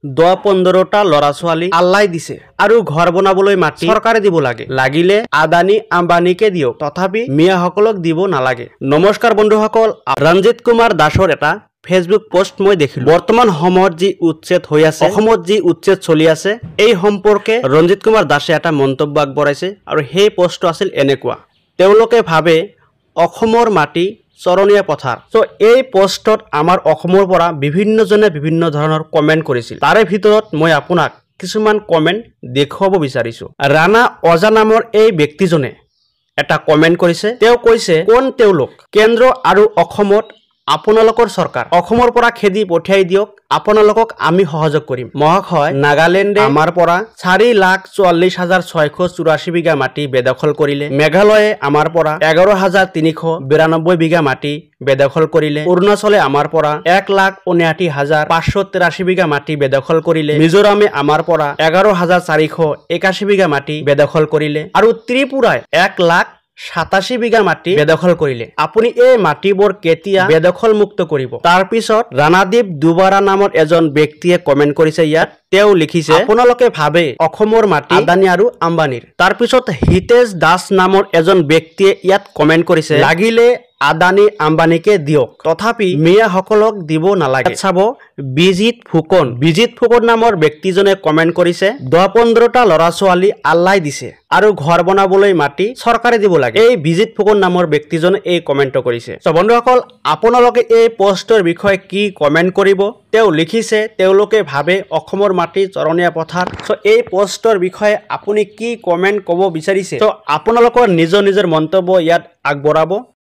10-15টা ল'ৰা ছোৱালী আল্লাই দিছে আৰু ঘৰ বনাবলৈ মাটি চৰকাৰে দিব লাগে লাগিলে আদানী আম্বানীকে দিয়ক তথাপি মিয়াসকলক দিব নালাগে নমস্কাৰ বন্ধুসকল ৰঞ্জিত কুমাৰ দাসৰ এটা ফেসবুক পোস্ট মই দেখিলো বৰ্তমান সময়ত যি উচ্ছেদ হৈ আছে অসমত যি উচ্ছেদ চলি আছে এই সম্পৰ্কে ৰঞ্জিত কুমাৰ দাসে এটা মন্তব্য আগবঢ়াইছে আৰু সেই পোস্টটো আছিল এনেকুৱা তেওঁলোকে ভাবে অসমৰ মাটি চৰণীয়া পথাৰ সো এই পোস্টত আমাৰ অসমৰ পৰা বিভিন্নজনে বিভিন্ন ধৰণৰ কমেন্ট কৰিছিল তাৰে ভিতৰত মই আপোনাক কিছুমান কমেন্ট দেখুৱাব বিচাৰিছো ৰাণা অজা নামৰ এই ব্যক্তিজনে এটা কমেন্ট কৰিছে তেওঁ কৈছে কোন তেওঁলোক কেন্দ্ৰ আৰু অসমত আপোনালোকৰ সৰকাৰ অসমৰ পৰা খেদি পঠিয়াই দিয়ক আপোনালোকক আমি সহযোগ কৰিম মহাশয় নাগালেণ্ডে আমাৰ পৰা 4,44,684 বিঘা মাটি বেদখল কৰিলে মেঘালয়ে আমাৰ পৰা 11,392 বিঘা মাটি বেদখল কৰিলে অৰুণাচলে আমাৰ পৰা 1,79,583 বিঘা মাটি বেদখল কৰিলে মিজোৰামে আমাৰ পৰা 11,481 বিঘা মাটি বেদখল কৰিলে আৰু ত্ৰিপুৰাই 1,87 বিঘা মাটি বেদখল কৰিলে আপুনি এই মাটিবোৰ কেতিয়া বেদখল মুক্ত কৰিব তাৰ পিছত ৰাণাদীপ দুবাৰা নামৰ এজন ব্যক্তিয়ে কমেন্ট কৰিছে ইয়াত তেওঁ লিখিছে আপোনালোকে ভাবে অসমৰ মাটি আদানী আৰু আম্বানীৰ তাৰ পিছত হিতেশ দাস নামৰ এজন ব্যক্তিয়ে ইয়াত কমেন্ট কৰিছে লাগিলে আদানী আম্বানীকে দিয়ক তথাপি মিয়াসকলক দিব নালাগে চাব বিজিত ফুকন নামৰ ব্যক্তিজনে কমেন্ট কৰিছে 10-15টা ল'ৰা ছোৱালী আল্লাই দিছে আৰু ঘৰ বনাবলৈ মাটি চৰকাৰে দিব লাগে এই বিজিত ফুকন নামৰ ব্যক্তিজনে এই কমেন্ট কৰিছে সো বন্ধুসকল আপোনালোকে এই পোষ্টৰ বিষয়ে কি কমেন্ট কৰিব তেওঁ লিখিছে তেওঁলোকে ভাবে অসমৰ মাটি চৰণীয়া পথাৰ সো এই পোষ্টৰ বিষয়ে আপুনি কি কমেন্ট ক'ব বিচাৰিছে সো আপোনালোকৰ নিজৰ মন্তব্য ইয়াত আগবঢ়াব